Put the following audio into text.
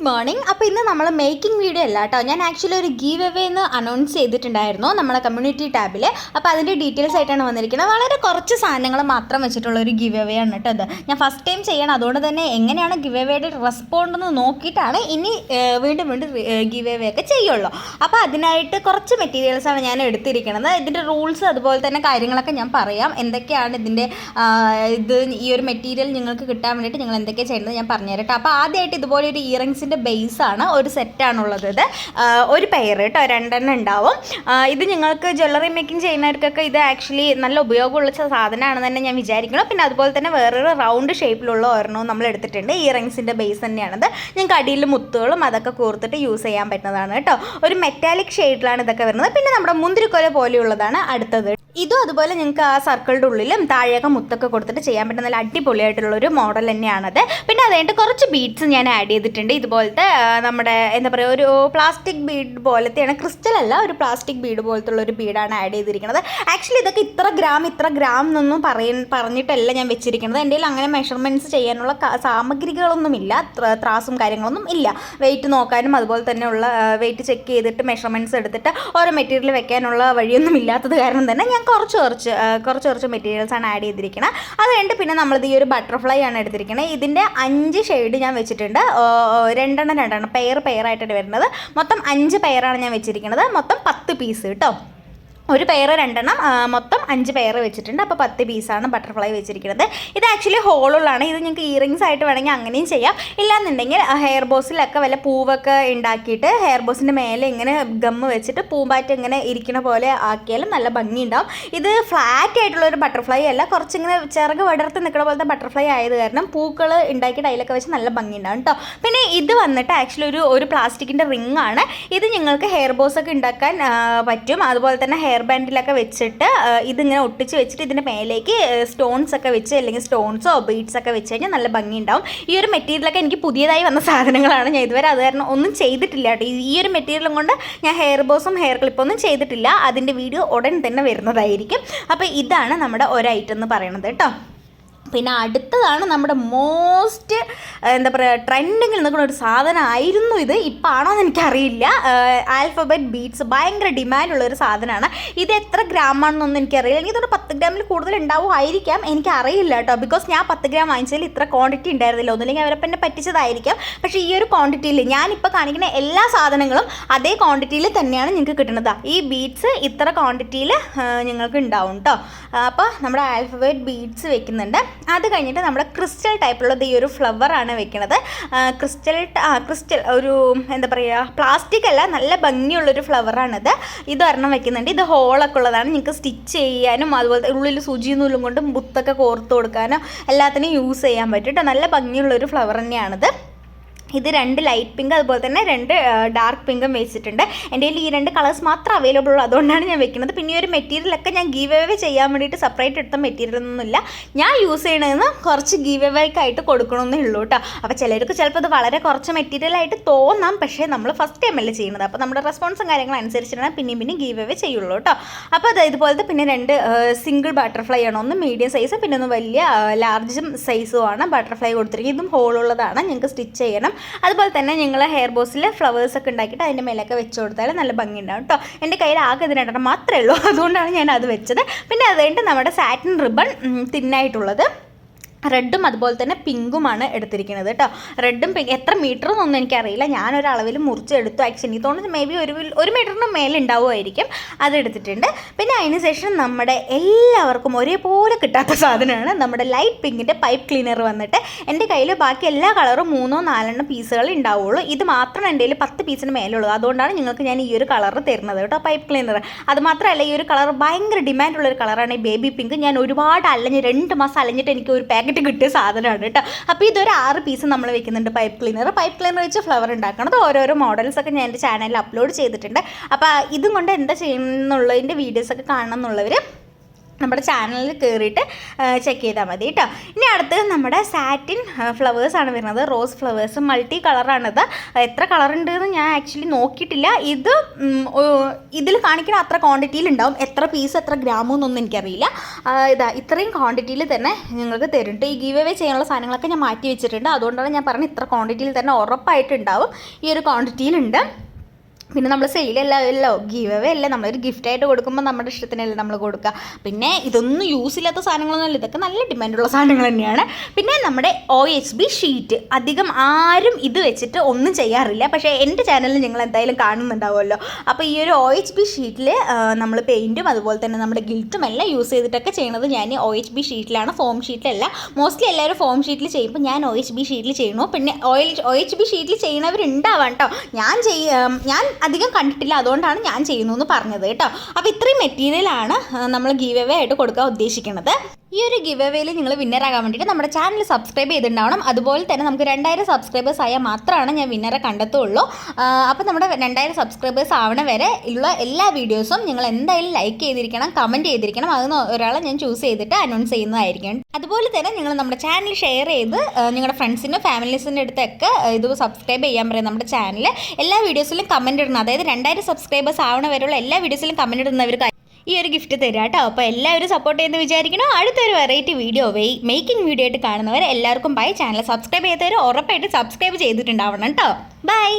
Good morning. അപ്പോൾ ഇന്ന് നമ്മൾ മേക്കിംഗ് വീഡിയോ അല്ല കേട്ടോ, ഞാൻ ആക്ച്വലി ഒരു ഗീവ് അവേ എന്ന് അനൗൺസ് ചെയ്തിട്ടുണ്ടായിരുന്നു നമ്മുടെ കമ്മ്യൂണിറ്റി ടാബിൽ. അപ്പോൾ അതിൻ്റെ ഡീറ്റെയിൽസ് ആയിട്ടാണ് വന്നിരിക്കുന്നത്. വളരെ കുറച്ച് സാധനങ്ങൾ മാത്രം വെച്ചിട്ടുള്ള ഒരു ഗീവ് അവേ ആണ് കേട്ടോ അത്. ഞാൻ ഫസ്റ്റ് ടൈം ചെയ്യണം, അതുകൊണ്ട് തന്നെ എങ്ങനെയാണ് ഗീവ് അവേയുടെ റെസ്പോണ്ട് എന്ന് നോക്കിയിട്ടാണ് ഇനി വീണ്ടും ഗീവ് അവേ ഒക്കെ ചെയ്യുള്ളൂ. അപ്പോൾ അതിനായിട്ട് കുറച്ച് മെറ്റീരിയൽസാണ് ഞാൻ എടുത്തിരിക്കുന്നത്. ഇതിൻ്റെ റൂൾസ് അതുപോലെ തന്നെ കാര്യങ്ങളൊക്കെ ഞാൻ പറയാം. എന്തൊക്കെയാണ് ഇതിൻ്റെ ഈ ഒരു മെറ്റീരിയൽ നിങ്ങൾക്ക് കിട്ടാൻ വേണ്ടിയിട്ട് നിങ്ങൾ എന്തൊക്കെയാണ് ചെയ്യുന്നത് ഞാൻ പറഞ്ഞുതരാം കേട്ടോ. അപ്പോൾ ആദ്യമായിട്ട് ഇതുപോലെ ഒരു ഇയറിങ്സിൻ്റെ ബേസാണ്, ഒരു സെറ്റാണുള്ളത്. ഇത് ഒരു പെയർ കേട്ടോ, 2 എണ്ണം ഉണ്ടാവും. ഇത് നിങ്ങൾക്ക് ജ്വല്ലറി മേക്കിംഗ് ചെയ്യുന്നവർക്കൊക്കെ ഇത് ആക്ച്വലി നല്ല ഉപയോഗമുള്ള സാധനമാണെന്ന് തന്നെ ഞാൻ വിചാരിക്കണം. പിന്നെ അതുപോലെ തന്നെ വേറൊരു റൗണ്ട് ഷേപ്പിലുള്ള ഒരെണ്ണവും നമ്മൾ എടുത്തിട്ടുണ്ട്. ഇയറിങ്സിൻ്റെ ബേസ് തന്നെയാണത്. ഞങ്ങൾക്ക് അടിയിൽ മുത്തുകളും അതൊക്കെ കോർത്തിട്ട് യൂസ് ചെയ്യാൻ പറ്റുന്നതാണ് കേട്ടോ. ഒരു മെറ്റാലിക് ഷെയ്ഡിലാണ് ഇതൊക്കെ വരുന്നത്. പിന്നെ നമ്മുടെ മുന്തിരിക്കൊല പോലെയുള്ളതാണ് അടുത്തത്. ഇതും അതുപോലെ നിങ്ങൾക്ക് ആ സർക്കിളിൻ്റെ ഉള്ളിലും താഴെയൊക്കെ മുത്തൊക്കെ കൊടുത്തിട്ട് ചെയ്യാൻ പറ്റുന്ന നല്ല അടിപൊളിയായിട്ടുള്ളൊരു മോഡൽ തന്നെയാണത്. പിന്നെ അതുകഴിഞ്ഞിട്ട് കുറച്ച് ബീഡ്സ് ഞാൻ ആഡ് ചെയ്തിട്ടുണ്ട്. ഇതുപോലത്തെ നമ്മുടെ എന്താ പറയുക, ഒരു പ്ലാസ്റ്റിക് ബീഡ് പോലത്തെയാണ്, ക്രിസ്റ്റൽ അല്ല, ഒരു പ്ലാസ്റ്റിക് ബീഡ് പോലത്തുള്ള ഒരു ബീഡാണ് ആഡ് ചെയ്തിരിക്കുന്നത്. ആക്ച്വലി ഇതൊക്കെ ഇത്ര ഗ്രാം എന്നൊന്നും പറഞ്ഞിട്ടല്ല ഞാൻ വെച്ചിരിക്കുന്നത്. എൻ്റെ കയ്യിൽ അങ്ങനെ മെഷർമെൻറ്റ്സ് ചെയ്യാനുള്ള സാമഗ്രികളൊന്നുമില്ല, ത്രാസും കാര്യങ്ങളൊന്നും ഇല്ല. വെയിറ്റ് നോക്കാനും അതുപോലെ തന്നെയുള്ള വെയിറ്റ് ചെക്ക് ചെയ്തിട്ട് മെഷർമെൻറ്റ്സ് എടുത്തിട്ട് ഓരോ മെറ്റീരിയൽ വെക്കാനുള്ള വഴിയൊന്നും ഇല്ലാത്തത് കാരണം തന്നെ ഞാൻ കുറച്ച് മെറ്റീരിയൽസാണ് ആഡ് ചെയ്തിരിക്കുന്നത്. അത് കഴിഞ്ഞിട്ട് പിന്നെ നമ്മളിത് ഈ ഒരു ബട്ടർഫ്ലൈ ആണ് എടുത്തിരിക്കുന്നത്. ഇതിൻ്റെ 5 ഷെയ്ഡ് ഞാൻ വെച്ചിട്ടുണ്ട്. 2 എണ്ണം പെയറായിട്ടാണ് വരുന്നത്. മൊത്തം 5 പെയറാണ് ഞാൻ വെച്ചിരിക്കുന്നത്. മൊത്തം 10 പീസ് കേട്ടോ. ഒരു പെയർ 2 എണ്ണം, മൊത്തം 5 പെയർ വെച്ചിട്ടുണ്ട്. അപ്പോൾ 10 പീസാണ് ബട്ടർഫ്ലൈ വെച്ചിരിക്കുന്നത്. ഇത് ആക്ച്വലി ഹോളുള്ളതാണ്. ഇത് നിങ്ങൾക്ക് ഇയറിങ്സ് ആയിട്ട് വേണമെങ്കിൽ അങ്ങനെയും ചെയ്യാം. ഇല്ലാന്നുണ്ടെങ്കിൽ ഹെയർ ബോസിലൊക്കെ വല്ല പൂവൊക്കെ ഉണ്ടാക്കിയിട്ട് ഹെയർ ബോസിൻ്റെ മേലെ ഇങ്ങനെ ഗമ്മ് വെച്ചിട്ട് പൂമ്പാറ്റ് ഇങ്ങനെ ഇരിക്കുന്ന പോലെ ആക്കിയാലും നല്ല ഭംഗിയുണ്ടാവും. ഇത് ഫ്ലാറ്റ് ആയിട്ടുള്ളൊരു ബട്ടർഫ്ലൈ അല്ല, കുറച്ചിങ്ങനെ ചിറക് വിടർത്ത് നിൽക്കുന്ന പോലത്തെ ബട്ടർഫ്ലൈ ആയത് കാരണം പൂക്കൾ ഉണ്ടാക്കിയിട്ട് അതിലൊക്കെ വെച്ച് നല്ല ഭംഗിയുണ്ടാവും കേട്ടോ. പിന്നെ ഇത് വന്നിട്ട് ആക്ച്വലി ഒരു പ്ലാസ്റ്റിക്കിൻ്റെ റിംഗ് ആണ്. ഇത് നിങ്ങൾക്ക് ഹെയർ ബോസൊക്കെ ഉണ്ടാക്കാൻ പറ്റും. അതുപോലെ തന്നെ ഹെയർ ബാൻഡിലൊക്കെ വെച്ചിട്ട് ഇതിങ്ങനെ ഒട്ടിച്ച് വെച്ചിട്ട് ഇതിൻ്റെ മേലേക്ക് സ്റ്റോൺസ് ഒക്കെ വെച്ച്, അല്ലെങ്കിൽ സ്റ്റോൺസോ ബീഡ്സ് ഒക്കെ വെച്ച് കഴിഞ്ഞാൽ നല്ല ഭംഗി ഉണ്ടാവും. ഈ ഒരു മെറ്റീരിയലൊക്കെ എനിക്ക് പുതിയതായി വന്ന സാധനങ്ങളാണ്. ഞാൻ ഇതുവരെ അത് കാരണം ഒന്നും ചെയ്തിട്ടില്ല കേട്ടോ. ഈ ഒരു മെറ്റീരിയലും കൊണ്ട് ഞാൻ ഹെയർ ബോസും ഹെയർ ക്ലിപ്പൊന്നും ചെയ്തിട്ടില്ല. അതിൻ്റെ വീഡിയോ ഉടൻ തന്നെ വരുന്നതായിരിക്കും. അപ്പോൾ ഇതാണ് നമ്മുടെ ഒരു ഐറ്റം എന്ന് പറയുന്നത് കേട്ടോ. പിന്നെ അടുത്തതാണ് നമ്മുടെ മോസ്റ്റ് എന്താ പറയുക, ട്രെൻഡിങ്ങിൽ നിൽക്കുന്ന ഒരു സാധനമായിരുന്നു ഇത്. ഇപ്പം ആണോ എന്ന് എനിക്കറിയില്ല. ആൽഫബറ്റ് ബീഡ്സ് ഭയങ്കര ഡിമാൻഡുള്ളൊരു സാധനമാണ്. ഇത് എത്ര ഗ്രാമാണെന്നൊന്നും എനിക്കറിയില്ല. എനിക്കിതൊരു 10 ഗ്രാമിൽ കൂടുതൽ ഉണ്ടാവുമായിരിക്കാം, എനിക്കറിയില്ല കേട്ടോ. ബിക്കോസ് ഞാൻ 10 ഗ്രാം വാങ്ങിച്ചതിൽ ഇത്ര ക്വാണ്ടിറ്റി ഉണ്ടായിരുന്നില്ല. ഒന്നുമില്ലെങ്കിൽ അവരപ്പം എന്നെ പറ്റിച്ചതായിരിക്കാം. പക്ഷേ ഈ ഒരു ക്വാണ്ടിറ്റിയിൽ ഞാനിപ്പോൾ കാണിക്കുന്ന എല്ലാ സാധനങ്ങളും അതേ ക്വാണ്ടിറ്റിയിൽ തന്നെയാണ് നിങ്ങൾക്ക് കിട്ടുന്നത്. ഈ ബീഡ്സ് ഇത്ര ക്വാണ്ടിറ്റിയിൽ നിങ്ങൾക്ക് ഉണ്ടാവും കേട്ടോ. അപ്പോൾ നമ്മുടെ ആൽഫബറ്റ് ബീഡ്സ് വെക്കുന്നുണ്ട്. അത് കഴിഞ്ഞിട്ട് നമ്മുടെ ക്രിസ്റ്റൽ ടൈപ്പിലുള്ളത് ഈ ഒരു ഫ്ലവറാണ് വെക്കുന്നത്. ക്രിസ്റ്റൽ ഒരു എന്താ പറയുക, പ്ലാസ്റ്റിക് അല്ല, നല്ല ഭംഗിയുള്ളൊരു ഫ്ലവറാണിത്. ഇതൊരെണ്ണം വെക്കുന്നുണ്ട്. ഇത് ഹോളൊക്കെ ഉള്ളതാണ്. നിങ്ങൾക്ക് സ്റ്റിച്ച് ചെയ്യാനും അതുപോലെ ഉള്ളിൽ സൂചി നൂലും കൊണ്ട് മുത്തൊക്കെ കോർത്ത് കൊടുക്കാനോ എല്ലാത്തിനും യൂസ് ചെയ്യാൻ പറ്റും കേട്ടോ. നല്ല ഭംഗിയുള്ളൊരു ഫ്ലവർ തന്നെയാണിത്. ഇത് 2 ലൈറ്റ് പിങ്ക് അതുപോലെ തന്നെ 2 ഡാർക്ക് പിങ്കും വെച്ചിട്ടുണ്ട്. എൻ്റെ കയ്യിൽ ഈ 2 കളേഴ്സ് മാത്രം അവൈലബിൾ ഉള്ളൂ, അതുകൊണ്ടാണ് ഞാൻ വെക്കുന്നത്. പിന്നെ ഈ ഒരു മെറ്റീരിയലൊക്കെ ഞാൻ ഗീവ് അവേ ചെയ്യാൻ വേണ്ടിയിട്ട് സെപ്പറേറ്റ് എടുത്ത മെറ്റീരിയലൊന്നുമില്ല. ഞാൻ യൂസ് ചെയ്യണമെന്ന് കുറച്ച് ഗീവ് അവേക്കായിട്ട് കൊടുക്കണമെന്നേ ഉള്ളൂ കേട്ടോ. അപ്പോൾ ചിലർക്ക് ചിലപ്പോൾ ഇത് വളരെ കുറച്ച് മെറ്റീരിയലായിട്ട് തോന്നാം, പക്ഷേ നമ്മൾ ഫസ്റ്റ് ടൈം അല്ലേ ചെയ്യുന്നത്. അപ്പോൾ നമ്മുടെ റെസ്പോൺസും കാര്യങ്ങളും അനുസരിച്ചിട്ടാണ് പിന്നെയും ഗീവ് അവേ ചെയ്യുള്ളൂ കേട്ടോ. അപ്പോൾ അത് ഇതുപോലത്തെ പിന്നെ 2 സിംഗിൾ ബട്ടർഫ്ലൈ ആണ്. ഒന്ന് മീഡിയം സൈസും പിന്നെ ഒന്ന് വലിയ ലാർജും സൈസും ആണ് ബട്ടർഫ്ലൈ കൊടുത്തിരിക്കുന്നത്. ഇതും ഹോളുള്ളതാണ്, നിങ്ങൾക്ക് സ്റ്റിച്ച് ചെയ്യണം. അതുപോലെ തന്നെ നിങ്ങൾ ഹെയർ ബോസിൽ ഫ്ലവേഴ്സൊക്കെ ഉണ്ടാക്കിയിട്ട് അതിൻ്റെ മേലൊക്കെ വെച്ച് കൊടുത്താൽ നല്ല ഭംഗിയുണ്ടാവും കേട്ടോ. എൻ്റെ കയ്യിൽ ആകെ ഇത് 2 മാത്രമേ ഉള്ളൂ, അതുകൊണ്ടാണ് ഞാൻ അത് വെച്ചത്. പിന്നെ അത് കഴിഞ്ഞിട്ട് നമ്മുടെ സാറ്റിൻ റിബൺ തിന്നായിട്ടുള്ളത് റെഡും അതുപോലെ തന്നെ പിങ്കുമാണ് എടുത്തിരിക്കുന്നത് കേട്ടോ. റെഡും പിങ്ക് എത്ര മീറ്റർ എന്നൊന്നും എനിക്കറിയില്ല, ഞാനൊരളവിൽ മുറിച്ചെടുത്തു. ആക്ച്വലി തോന്നുന്നു മേ ബി 1 മീറ്ററിന് മേലെ ഉണ്ടാവുമായിരിക്കും. അതെടുത്തിട്ടുണ്ട്. പിന്നെ അതിന് ശേഷം നമ്മുടെ എല്ലാവർക്കും ഒരേപോലെ കിട്ടാത്ത സാധനമാണ് നമ്മുടെ ലൈറ്റ് പിങ്കിൻ്റെ പൈപ്പ് ക്ലീനർ വന്നിട്ട്. എൻ്റെ കയ്യിൽ ബാക്കി എല്ലാ കളറും 3-4 പീസുകൾ ഉണ്ടാവുള്ളൂ. ഇത് മാത്രം എൻ്റെ കയ്യിൽ 10 പീസിന് മേലുള്ളത്. അതുകൊണ്ടാണ് നിങ്ങൾക്ക് ഞാൻ ഈ ഒരു കളർ തരുന്നത് കേട്ടോ, പൈപ്പ് ക്ലീനർ. അതുമാത്രമല്ല, ഈ ഒരു കളർ ഭയങ്കര ഡിമാൻഡുള്ളൊരു കളറാണ്, ഈ ബേബി പിങ്ക്. ഞാൻ ഒരുപാട് 2 മാസം അലഞ്ഞിട്ട് എനിക്ക് ഒരു പാക്കറ്റ് കിട്ടിയ സാധനമാണ് കേട്ടോ. അപ്പോൾ ഇതൊരു 6 പീസ് നമ്മൾ വെക്കുന്നുണ്ട് പൈപ്പ് ക്ലീനർ വെച്ച് ഫ്ലവർ ഉണ്ടാക്കുന്നത്. ഓരോരോ മോഡൽസൊക്കെ ഞാൻ എൻ്റെ ചാനലിൽ അപ്ലോഡ് ചെയ്തിട്ടുണ്ട്. അപ്പോൾ ഇതും കൊണ്ട് എന്താ ചെയ്യുന്നുള്ളതിൻ്റെ വീഡിയോസൊക്കെ കാണണം എന്നുള്ളവർ നമ്മുടെ ചാനലിൽ കയറിയിട്ട് ചെക്ക് ചെയ്താൽ മതി കേട്ടോ. ഇനി അടുത്തത് നമ്മുടെ സാറ്റിൻ ഫ്ലവേഴ്സാണ് വരുന്നത്. റോസ് ഫ്ലവേഴ്സ് മൾട്ടി കളറാണിത്. എത്ര കളർ ഉണ്ടെന്ന് ഞാൻ ആക്ച്വലി നോക്കിയിട്ടില്ല. ഇതിൽ കാണിക്കുന്ന അത്ര ക്വാണ്ടിറ്റിയിൽ ഉണ്ടാവും. എത്ര പീസ് എത്ര ഗ്രാമെന്നൊന്നും എനിക്കറിയില്ല. ഇത്രയും ക്വാണ്ടിറ്റിയിൽ തന്നെ നിങ്ങൾക്ക് തരുന്നുണ്ട്. ഈ ഗീവ് അവേ ചെയ്യാനുള്ള സാധനങ്ങളൊക്കെ ഞാൻ മാറ്റി വെച്ചിട്ടുണ്ട്. അതുകൊണ്ടാണ് ഞാൻ പറഞ്ഞത് ഇത്ര ക്വാണ്ടിറ്റിയിൽ തന്നെ ഉറപ്പായിട്ടുണ്ടാവും. ഈ ഒരു ക്വാണ്ടിറ്റിയിലുണ്ട്. പിന്നെ നമ്മൾ സെയിലല്ലോ, ഗീവ് അവേ അല്ലേ, നമ്മളൊരു ഗിഫ്റ്റായിട്ട് കൊടുക്കുമ്പോൾ നമ്മുടെ ഇഷ്ടത്തിനല്ലേ നമ്മൾ കൊടുക്കുക. പിന്നെ ഇതൊന്നും യൂസ് ഇല്ലാത്ത സാധനങ്ങളൊന്നുമല്ല, ഇതൊക്കെ നല്ല ഡിമാൻഡുള്ള സാധനങ്ങൾ തന്നെയാണ്. പിന്നെ നമ്മുടെ OHB ഷീറ്റ് അധികം ആരും ഇത് വെച്ചിട്ട് ഒന്നും ചെയ്യാറില്ല. പക്ഷേ എൻ്റെ ചാനലിൽ നിങ്ങൾ എന്തായാലും കാണുന്നുണ്ടാവുമല്ലോ. അപ്പോൾ ഈ ഒരു OHB ഷീറ്റിൽ നമ്മൾ പെയിൻറ്റും അതുപോലെ തന്നെ നമ്മുടെ ഗിൽറ്റും എല്ലാം യൂസ് ചെയ്തിട്ടൊക്കെ ചെയ്യുന്നത് ഞാൻ OHB ഷീറ്റിലാണ്, ഫോം ഷീറ്റിലല്ല. മോസ്റ്റ്ലി എല്ലാവരും ഫോം ഷീറ്റിൽ ചെയ്യുമ്പോൾ ഞാൻ OHB ഷീറ്റിൽ ചെയ്യണു. പിന്നെ OHB ഷീറ്റിൽ ചെയ്യുന്നവരുണ്ടാവാം കേട്ടോ. ഞാൻ അധികം കണ്ടിട്ടില്ല, അതുകൊണ്ടാണ് ഞാൻ ചെയ്യുന്നു എന്ന് പറഞ്ഞത് കേട്ടോ. അപ്പോൾ ഇത്രയും മെറ്റീരിയലാണ് നമ്മൾ ഗീവ് അവേ ആയിട്ട് കൊടുക്കാൻ ഉദ്ദേശിക്കുന്നത്. ഈ ഒരു ഗിവ് അവേയിൽ നിങ്ങൾ വിന്നറാകാൻ വേണ്ടിയിട്ട് നമ്മുടെ ചാനൽ സബ്സ്ക്രൈബ് ചെയ്തിട്ടുണ്ടാവണം. അതുപോലെ തന്നെ നമുക്ക് 2000 സബ്സ്ക്രൈബേഴ്സ് ആയാൽ മാത്രമാണ് ഞാൻ വിന്നറെ കണ്ടെത്തുള്ളൂ. അപ്പോൾ നമ്മുടെ 2000 സബ്സ്ക്രൈബേഴ്സ് ആവണ വരെ ഉള്ള എല്ലാ വീഡിയോസും നിങ്ങൾ എന്തായാലും ലൈക്ക് ചെയ്തിരിക്കണം, കമൻറ്റ് ചെയ്തിരിക്കണം. അതിന് ഒരാളെ ഞാൻ ചൂസ് ചെയ്തിട്ട് അനൗൺസ് ചെയ്യുന്നതായിരിക്കും. അതുപോലെ തന്നെ നിങ്ങൾ നമ്മുടെ ചാനൽ ഷെയർ ചെയ്ത് നിങ്ങളുടെ ഫ്രണ്ട്സിനും ഫാമിലീസിൻ്റെ അടുത്തൊക്കെ ഇത് സബ്സ്ക്രൈബ് ചെയ്യാൻ പറയും. നമ്മുടെ ചാനൽ എല്ലാ വീഡിയോസിലും കമൻറ്റ് ഇടണം. അതായത് 2000 സബ്സ്ക്രൈബേഴ്സ് ആവണ വരെയുള്ള എല്ലാ വീഡിയോസിലും കമൻറ്റ് ഇടുന്നവർക്ക് ഈ ഒരു ഗിഫ്റ്റ് തരാം കേട്ടോ. അപ്പോൾ എല്ലാവരും സപ്പോർട്ട് ചെയ്യുന്ന വിചാരിക്കണം. അടുത്തൊരു വെറൈറ്റി വീഡിയോ മേക്കിംഗ് വീഡിയോ ആയിട്ട് കാണുന്നവർ എല്ലാവർക്കും ബൈ. ചാനൽ സബ്സ്ക്രൈബ് ചെയ്തവർ ഉറപ്പായിട്ട് സബ്സ്ക്രൈബ് ചെയ്തിട്ടുണ്ടാവണം കേട്ടോ. ബൈ.